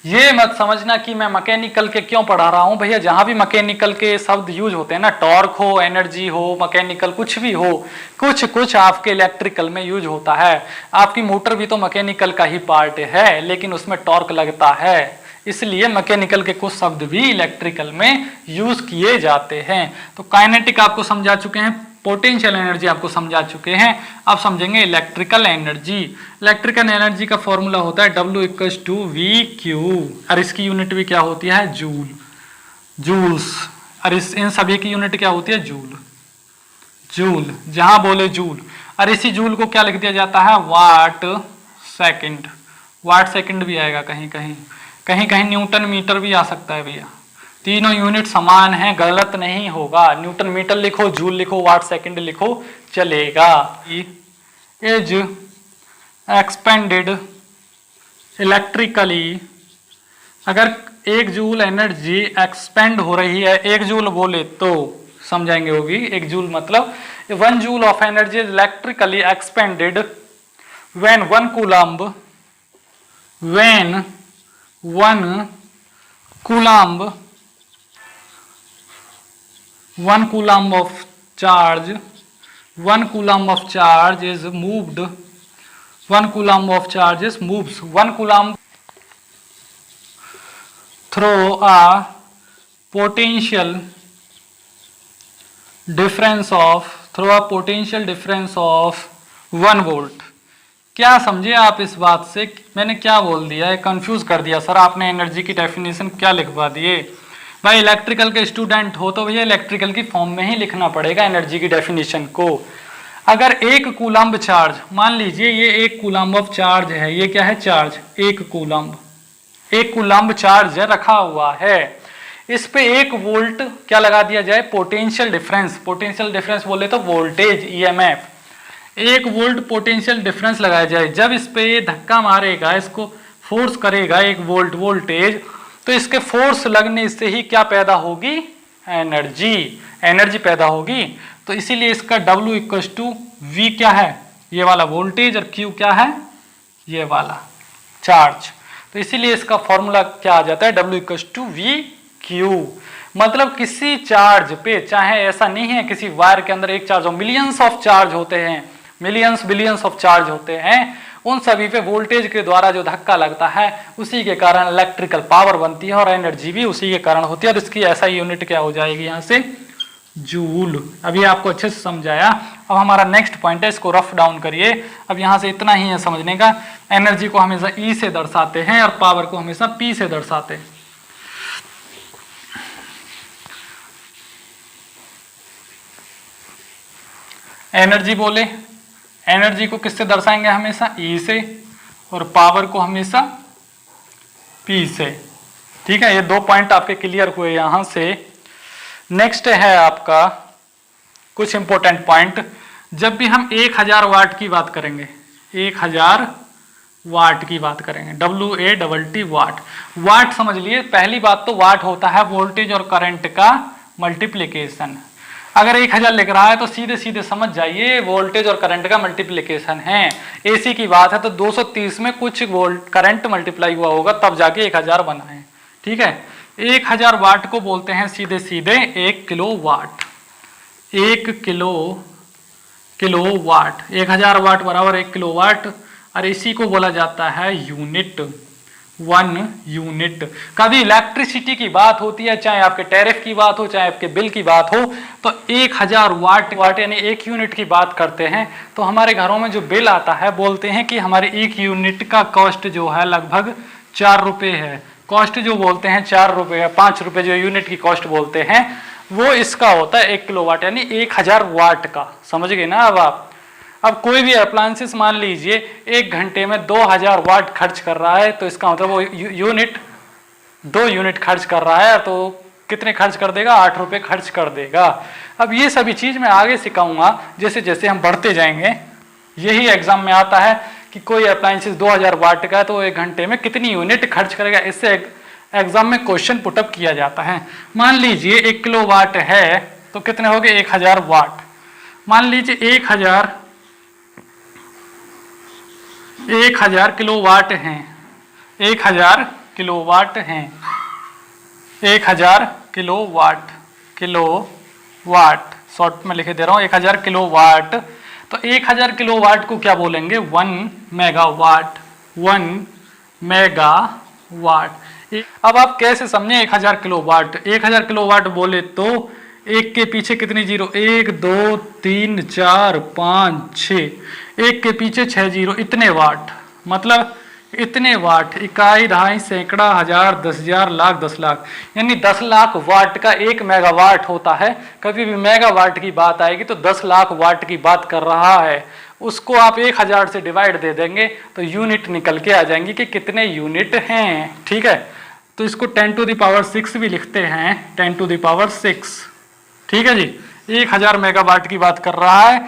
ये मत समझना कि मैं मैकेनिकल के क्यों पढ़ा रहा हूं भैया, जहां भी मैकेनिकल के शब्द यूज होते हैं ना, टॉर्क हो, एनर्जी हो, मैकेनिकल कुछ भी हो, कुछ आपके इलेक्ट्रिकल में यूज होता है। आपकी मोटर भी तो मैकेनिकल का ही पार्ट है, लेकिन उसमें टॉर्क लगता है, इसलिए मैकेनिकल के कुछ शब्द भी इलेक्ट्रिकल में यूज किए जाते हैं। तो काइनेटिक आपको समझा चुके हैं, पोटेंशियल एनर्जी आपको समझा चुके हैं, अब समझेंगे इलेक्ट्रिकल एनर्जी। इलेक्ट्रिकल एनर्जी का फॉर्मूला होता है W=VQ, और इसकी यूनिट भी क्या होती है, जूल्स, और इन सभी की यूनिट क्या होती है, जूल, जहां बोले जूल, और इसी जूल को क्या लिख दिया जाता है, वाट सेकंड भी आएगा, कहीं न्यूटन मीटर भी आ सकता है भैया। तीनों यूनिट समान हैं, गलत नहीं होगा, न्यूटन मीटर लिखो, जूल लिखो, वाट सेकंड लिखो, चलेगा। इज एक्सपेंडेड इलेक्ट्रिकली, अगर 1 जूल एनर्जी एक्सपेंड हो रही है, 1 जूल बोले तो समझाएंगे होगी, 1 जूल मतलब 1 joule of energy electrically expanded when 1 coulomb of charge, 1 coulomb of charge is moved, 1 coulomb of charge is moves 1 coulomb through a potential difference of 1 volt। क्या समझे आप इस बात से, मैंने क्या बोल दिया है, कंफ्यूज कर दिया सर आपने, एनर्जी की डेफिनेशन क्या लिखवा दिए। भाई इलेक्ट्रिकल के स्टूडेंट हो तो भैया इलेक्ट्रिकल की फॉर्म में ही लिखना पड़ेगा एनर्जी की डेफिनेशन को। अगर 1 कूलम्ब चार्ज, मान लीजिए ये 1 कूलम्ब ऑफ चार्ज है, ये क्या है, चार्ज 1 कूलम्ब चार्ज रखा हुआ है, इस पे 1 वोल्ट क्या लगा दिया जाए, पोटेंशियल डिफरेंस बोले तो voltage, EMF, 1 volt potential difference लगाया जाए। जब इस पे ये धक्का मारेगा, इसको फोर्स करेगा 1 वोल्ट वोल्टेज, तो इसके फोर्स लगने से ही क्या पैदा होगी, एनर्जी पैदा होगी। तो इसीलिए इसका W=V क्या है, ये वाला वोल्टेज, और Q क्या है, ये वाला चार्ज। तो इसीलिए इसका फॉर्मूला क्या आ जाता है, W=VQ। मतलब किसी चार्ज पे, चाहे ऐसा नहीं है किसी वायर के अंदर एक चार्ज हो, मिलियंस ऑफ चार्ज होते हैं, बिलियंस ऑफ चार्ज होते हैं, उन सभी पे वोल्टेज के द्वारा जो धक्का लगता है उसी के कारण इलेक्ट्रिकल पावर बनती है, और एनर्जी भी उसी के कारण होती है। और इसकी ऐसा यूनिट क्या हो जाएगी यहाँ से, जूल। अभी आपको अच्छे से समझाया। अब हमारा नेक्स्ट पॉइंट है, इसको रफ डाउन करिए। अब यहाँ से इतना ही है समझने का, एनर्जी को हमेशा ई से दर्शाते हैं और पावर को हमेशा पी से दर्शाते हैं। एनर्जी बोले, एनर्जी को किससे दर्शाएंगे हमेशा ई से, और पावर को हमेशा पी से। ठीक है, ये 2 पॉइंट आपके क्लियर हुए यहां से। नेक्स्ट है आपका कुछ इंपॉर्टेंट पॉइंट। जब भी हम 1000 वाट की बात करेंगे, 1000 वाट की बात करेंगे, WATT वाट। वाट समझ लिए, पहली बात तो वाट होता है वोल्टेज और करंट का मल्टीप्लिकेशन। अगर 1000 लिख रहा है तो सीधे सीधे समझ जाइए वोल्टेज और करंट का मल्टीप्लिकेशन है। एसी की बात है तो 230 में कुछ वोल्ट करंट मल्टीप्लाई हुआ होगा तब जाके 1000 बना है। ठीक है, 1000 वाट को बोलते हैं सीधे सीधे 1 किलो वाट। 1 किलो वाट, 1000 वाट बराबर 1 किलो वाट, और इसी को बोला जाता है यूनिट, 1 यूनिट। कभी इलेक्ट्रिसिटी की बात होती है, चाहे आपके टैरिफ की बात हो, चाहे आपके बिल की बात हो, तो 1000 वाट यानी 1 यूनिट की बात करते हैं तो हमारे घरों में जो बिल आता है बोलते हैं कि हमारे 1 यूनिट का कॉस्ट जो है लगभग 4 रुपये है। कॉस्ट जो बोलते हैं 4 रुपये या 5 रुपये, जो यूनिट की कॉस्ट बोलते हैं वो इसका होता है 1 किलो वाट यानी 1000 वाट का। समझ गए ना अब आप। अब कोई भी अप्लायंसेस मान लीजिए 1 घंटे में 2000 वाट खर्च कर रहा है तो इसका मतलब वो यूनिट 2 यूनिट खर्च कर रहा है तो कितने खर्च कर देगा, 8 रुपये खर्च कर देगा। अब ये सभी चीज मैं आगे सिखाऊंगा जैसे जैसे हम बढ़ते जाएंगे। यही एग्जाम में आता है कि कोई अप्लायंसेस 2000 वाट का है तो 1 घंटे में कितनी यूनिट खर्च करेगा, इससे एग्जाम में क्वेश्चन पुटअप किया जाता है। मान लीजिए 1 किलो वाट है तो कितने हो गए, 1000 वाट। मान लीजिए 1000 किलो वाट हैं, 1000 किलो वाट हैं, 1000 किलो वाट शॉर्ट में लिखे दे रहा हूं 1000 किलो वाट। तो 1000 किलो वाट को क्या बोलेंगे, 1 मेगावाट, 1 मेगावाट। अब आप कैसे समझे 1000 किलो वाट। 1000 किलो वाट बोले तो एक के पीछे कितनी जीरो, 1 2 3 4 5 6, एक के पीछे 6 जीरो, इतने वाट। मतलब इतने वाट, इकाई, दहाई, सैकड़ा, हजार, 10,000, लाख, 10 लाख, यानी 10 लाख वाट का 1 मेगावाट होता है। कभी भी मेगावाट की बात आएगी तो 10 लाख वाट की बात कर रहा है। उसको आप 1000 से डिवाइड दे देंगे तो यूनिट निकल के आ जाएंगी कि कितने यूनिट हैं। ठीक है, तो इसको 10⁶ भी लिखते हैं, 10⁶। ठीक है जी, 1000 मेगावाट की बात कर रहा है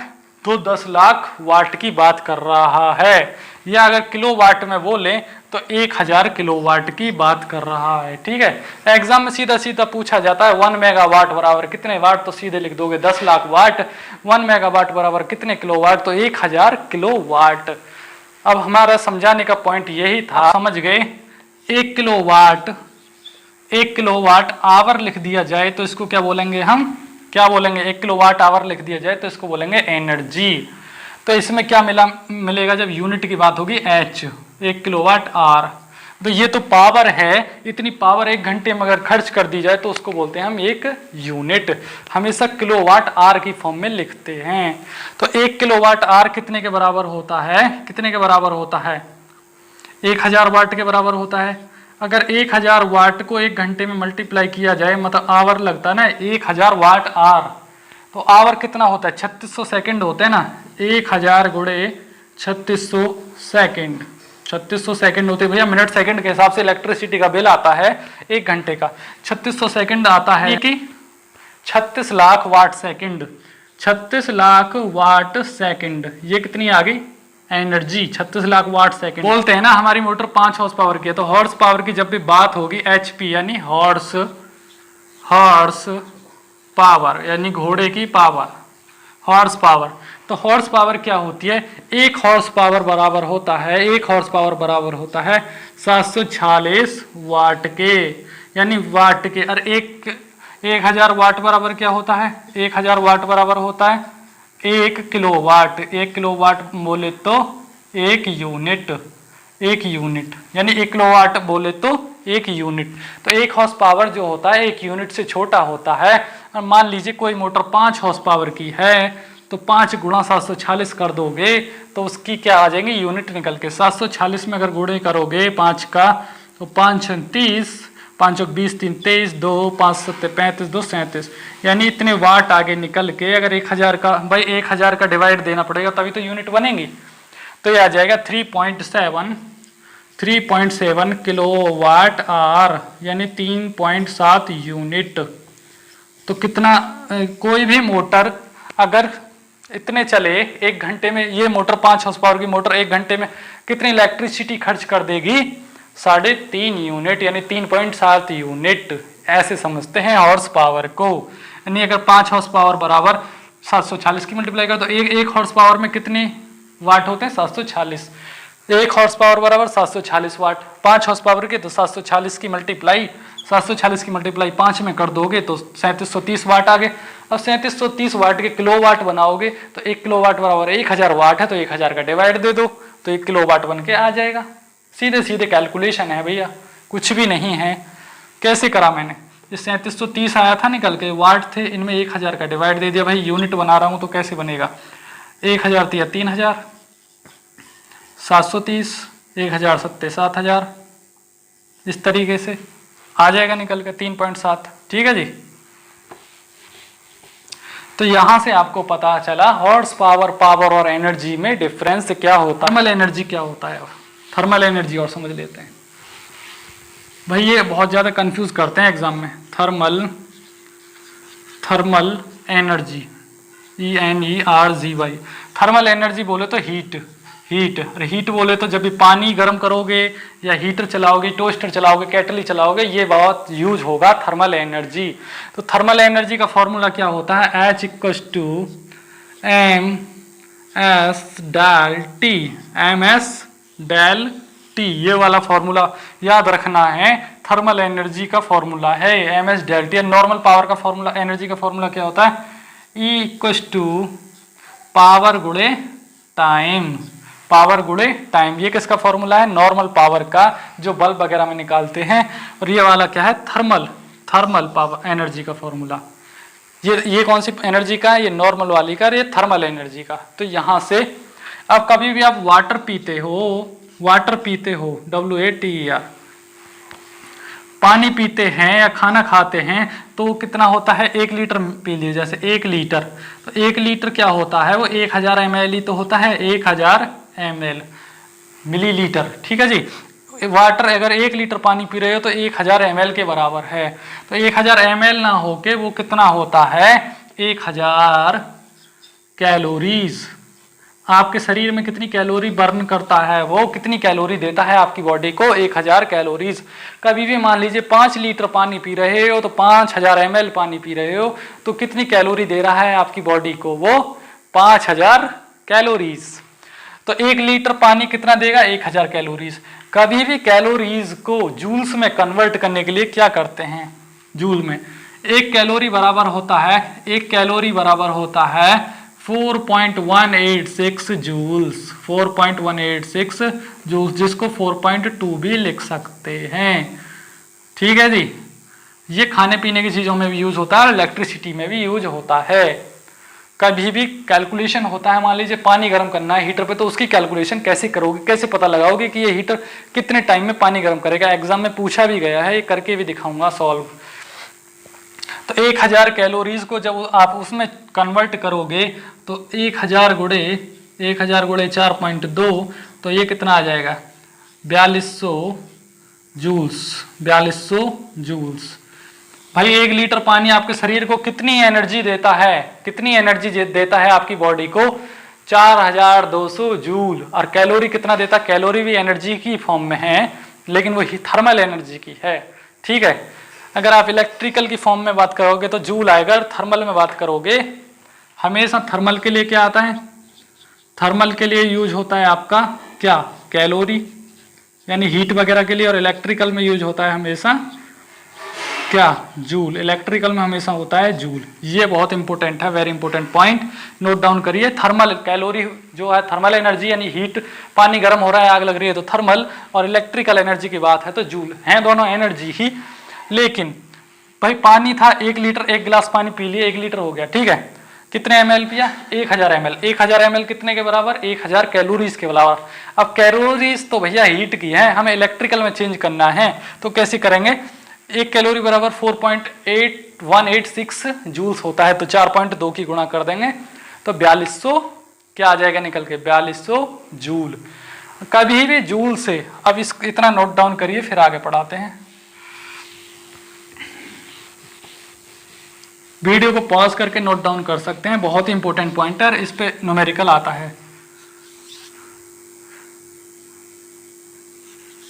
तो 10 लाख वाट की बात कर रहा है। या अगर किलो वाट में बोले तो 1000 किलो वाट की बात कर रहा है। ठीक है, एग्जाम में सीधा सीधा पूछा जाता है 1 मेगावाट बराबर कितने वाट, तो सीधे लिख दोगे 10 लाख वाट। 1 मेगावाट बराबर कितने किलो वाट, तो 1000 किलो वाट। अब हमारा समझाने का पॉइंट यही था, समझ गए। 1 किलो वाट आवर लिख दिया जाए तो इसको क्या बोलेंगे, हम क्या बोलेंगे, 1 किलो वाट आवर लिख दिया जाए तो इसको बोलेंगे एनर्जी। तो इसमें क्या मिलेगा जब यूनिट की बात होगी, H, 1 किलो वाट आर। तो ये तो पावर है, इतनी पावर 1 घंटे में अगर खर्च कर दी जाए तो उसको बोलते हैं हम 1 यूनिट। हमेशा किलो वाट आर की फॉर्म में लिखते हैं। तो 1 किलो वाट आर कितने के बराबर होता है, कितने के बराबर होता है, 1000 वाट के बराबर होता है। अगर 1000 वाट को 1 घंटे में मल्टीप्लाई किया जाए, मतलब आवर लगता है ना, 1000 वाट आर, तो आवर कितना होता है, 3600 सेकंड होते हैं ना। 1000 गुणे 3600 सेकंड, 3600 सेकंड होते भैया, मिनट सेकंड के हिसाब से इलेक्ट्रिसिटी का बिल आता है 1 घंटे का। 3600 सेकंड आता है कि 36 lakh watt second, 36 lakh watt second. ये कितनी आ गई एनर्जी, 36 लाख वाट सेकंड। बोलते हैं ना हमारी मोटर 5 हॉर्स पावर की है, तो हॉर्स पावर की जब भी बात होगी HP यानी हॉर्स पावर, यानी घोड़े की पावर, हॉर्स पावर। तो हॉर्स पावर क्या होती है, 1 हॉर्स पावर बराबर होता है, 1 हॉर्स पावर बराबर होता है 746 वाट के, यानी वाट के। और 1000 वाट बराबर क्या होता है, 1000 वाट बराबर होता है 1 किलो वाट। 1 किलो वाट बोले तो 1 यूनिट, 1 यूनिट, यानी 1 किलो वाट बोले तो 1 यूनिट। तो 1 हॉर्स पावर जो होता है 1 यूनिट से छोटा होता है। और मान लीजिए कोई मोटर 5 हॉर्स पावर की है तो 5 गुणा 746 कर दोगे तो उसकी क्या आ जाएंगे यूनिट निकल के। 746 में अगर गुणे करोगे 5 का तो 5 36, 5 चौक 20, 3 23, 2 5 7 35, 2 37, यानी इतने वाट आगे निकल के अगर 1000 का, भाई 1000 का डिवाइड देना पड़ेगा तभी तो यूनिट बनेंगी। तो ये आ जाएगा 3.7 किलोवाट आवर, यानी 3.7 यूनिट। तो कितना, कोई भी मोटर अगर इतने चले 1 घंटे में, ये मोटर 5 हॉर्स पावर की मोटर 1 घंटे में कितनी इलेक्ट्रिसिटी खर्च कर देगी? 3.5 यूनिट, यानी 3.7 यूनिट। ऐसे समझते हैं हॉर्स पावर को। यानी अगर 5 हॉर्स पावर बराबर 740 की मल्टीप्लाई कर तो एक हॉर्स पावर में कितने वाट होते हैं? 740। 1 हॉर्स पावर बराबर 740 वाट। 5 हॉर्स पावर के तो 740 की मल्टीप्लाई 5 में कर दोगे तो 3730 वाट आ गए। अब 3730 वाट के किलोवाट बनाओगे तो 1 किलोवाट बराबर 1000 वाट है, तो 1000 का डिवाइड दे दो तो 1 किलोवाट बन के आ जाएगा। सीधे सीधे कैलकुलेशन है भैया, कुछ भी नहीं है। कैसे करा मैंने? ये 3730 आया था निकल के, वाट थे, इनमें 1000 का डिवाइड दे दिया। भाई यूनिट बना रहा हूं तो कैसे बनेगा? 1000 दिया 3000, 730, 1000 सत्ते 7000, इस तरीके से आ जाएगा निकल के 3.7। ठीक है जी। तो यहां से आपको पता चला हॉर्स पावर, पावर और एनर्जी में डिफरेंस क्या होता है। थर्मल एनर्जी क्या होता है? थर्मल एनर्जी और समझ लेते हैं भाई, ये बहुत ज्यादा कंफ्यूज करते हैं एग्जाम में। Thermal energy, ENERGY। Thermal energy बोले तो हीट बोले तो जब भी पानी गर्म करोगे या हीटर चलाओगे, टोस्टर चलाओगे, केटली चलाओगे, ये बहुत यूज होगा थर्मल एनर्जी। तो थर्मल एनर्जी का फॉर्मूला क्या होता है? H = MS del T, ये वाला फॉर्मूला याद रखना है। थर्मल एनर्जी का फॉर्मूला है MS del T। Normal power का फॉर्मूला, एनर्जी का फॉर्मूला क्या होता है? E = पावर गुणे टाइम, पावर गुणे टाइम। ये किसका फॉर्मूला है? नॉर्मल पावर का, जो बल्ब वगैरह में निकालते हैं। और ये वाला क्या है? थर्मल पावर एनर्जी का फॉर्मूला। ये कौन सी एनर्जी का है? ये नॉर्मल वाली का, ये थर्मल एनर्जी का। तो यहां से अब कभी भी आप वाटर पीते हो, WATER, पानी पीते हैं या खाना खाते हैं तो कितना होता है? 1 लीटर पी लीजिए, जैसे 1 लीटर, तो 1 लीटर क्या होता है? वो 1000 ml ही तो होता है, 1000 ml, मिलीलीटर। ठीक है जी। वाटर अगर 1 लीटर पानी पी रहे हो तो 1000 ml के बराबर है। तो 1000 ml ना होके वो कितना होता है? 1000 कैलोरीज। आपके शरीर में कितनी कैलोरी बर्न करता है, वो कितनी कैलोरी देता है आपकी बॉडी को? 1000 कैलोरीज। कभी भी मान लीजिए 5 लीटर पानी पी रहे हो तो 5000 ml पानी पी रहे हो तो कितनी कैलोरी दे रहा है आपकी बॉडी को? वो 5000 कैलोरीज। तो 1 लीटर पानी कितना देगा? 1000 कैलोरीज। कभी भी कैलोरीज को जूल्स में कन्वर्ट करने के लिए क्या करते हैं? जूल में 1 कैलोरी बराबर होता है 4.186 जूल्स, 4.186 जूल्स, जिसको 4.2 भी लिख सकते हैं। ठीक है जी। ये खाने पीने की चीजों में भी यूज होता है और इलेक्ट्रिसिटी में भी यूज होता है। कभी भी कैलकुलेशन होता है, मान लीजिए पानी गर्म करना है हीटर पे, तो उसकी कैलकुलेशन कैसे करोगे, कैसे पता लगाओगे कि ये हीटर कितने टाइम में पानी गर्म करेगा? एग्जाम में पूछा भी गया है, ये करके भी दिखाऊंगा सॉल्व। तो 1000 कैलोरीज को जब आप उसमें कन्वर्ट करोगे तो 1000 गुणे 4.2, तो ये कितना आ जाएगा? 4200 जूल्स। भाई 1 लीटर पानी आपके शरीर को कितनी एनर्जी देता है आपकी बॉडी को? 4200 जूल। और कैलोरी कितना देता है? कैलोरी भी एनर्जी की फॉर्म में है, लेकिन वो थर्मल एनर्जी की है। ठीक है। अगर आप इलेक्ट्रिकल की फॉर्म में बात करोगे तो जूल आएगा, थर्मल में बात करोगे हमेशा थर्मल के लिए क्या आता है? थर्मल के लिए यूज होता है आपका क्या? कैलोरी, यानी हीट वगैरह के लिए। और इलेक्ट्रिकल में यूज होता है हमेशा क्या? जूल। इलेक्ट्रिकल में हमेशा होता है जूल। ये बहुत इंपॉर्टेंट है, very important point, note down करिए। थर्मल कैलोरी जो है, थर्मल एनर्जी यानी हीट, पानी गर्म हो रहा है, आग लग रही है तो थर्मल, और इलेक्ट्रिकल एनर्जी की बात है तो जूल, हैं दोनों एनर्जी ही। लेकिन भाई पानी था 1 लीटर, 1 गिलास पानी पी लिए, 1 लीटर हो गया। ठीक है। कितने ml पिया? 1000 ml। 1000 ml कितने के बराबर? 1000 कैलोरीज के बराबर। अब कैलोरीज तो भैया हीट की है, हमें इलेक्ट्रिकल में चेंज करना है, तो कैसे करेंगे? एक कैलोरी बराबर 4.8186 जूल्स होता है, तो 4.2 की गुणा कर देंगे तो 4200 क्या आ जाएगा निकल के, 4200 जूल। कभी भी जूल से, अब इस इतना नोट डाउन करिए फिर आगे पढ़ाते हैं। वीडियो को पॉज करके नोट डाउन कर सकते हैं, बहुत ही इंपॉर्टेंट पॉइंटर, इस पे न्यूमेरिकल आता है।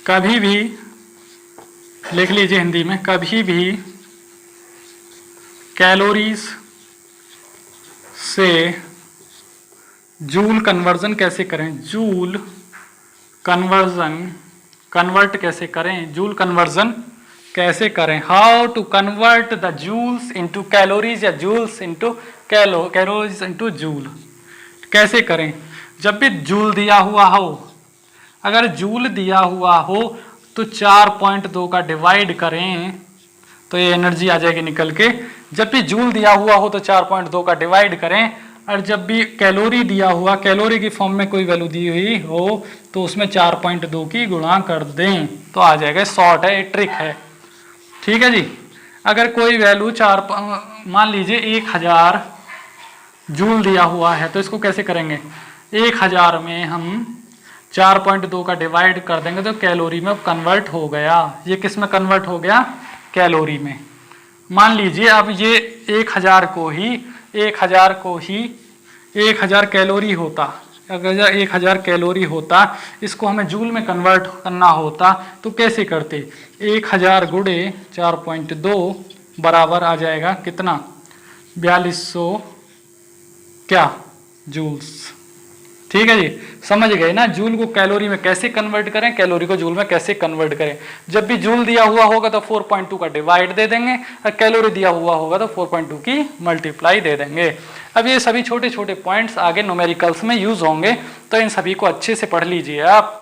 कभी भी लिख लीजिए हिंदी में, कभी भी कैलोरीज से जूल कन्वर्जन कैसे करें, जूल कन्वर्जन कन्वर्ट कैसे करें, जूल कन्वर्जन कैसे करें, how to convert the joules into calories या joules into calories into joule कैसे करें। जब भी जूल दिया हुआ हो, अगर जूल दिया हुआ हो तो 4.2 का डिवाइड करें तो ये एनर्जी आ जाएगी निकल के। जब भी जूल दिया हुआ हो तो 4.2 का डिवाइड करें, और जब भी कैलोरी दिया हुआ, कैलोरी की फॉर्म में कोई वैल्यू दी हुई हो तो उसमें 4.2 की गुणा कर दें तो आ जाएगा। शॉर्ट है, ट्रिक है, ठीक है जी। अगर कोई वैल्यू मान लीजिए 1000 जूल दिया हुआ है तो इसको कैसे करेंगे, 1000 में हम 4.2 का डिवाइड कर देंगे तो कैलोरी में कन्वर्ट हो गया। ये किस में कन्वर्ट हो गया, कैलोरी में। मान लीजिए अब ये 1000 को ही 1000 कैलोरी होता, अगर 1000 कैलोरी होता, इसको हमें जूल में कन्वर्ट करना होता तो कैसे करते, 1000 गुणे 4.2 बराबर आ जाएगा कितना, 4200 क्या जूल्स। ठीक है जी, समझ गए ना, जूल को कैलोरी में कैसे कन्वर्ट करें, कैलोरी को जूल में कैसे कन्वर्ट करें। जब भी जूल दिया हुआ होगा तो 4.2 का डिवाइड दे देंगे, और कैलोरी दिया हुआ होगा तो 4.2 की मल्टीप्लाई दे देंगे। अब ये सभी छोटे छोटे पॉइंट्स आगे न्यूमेरिकल्स में यूज होंगे, तो इन सभी को अच्छे से पढ़ लीजिए आप।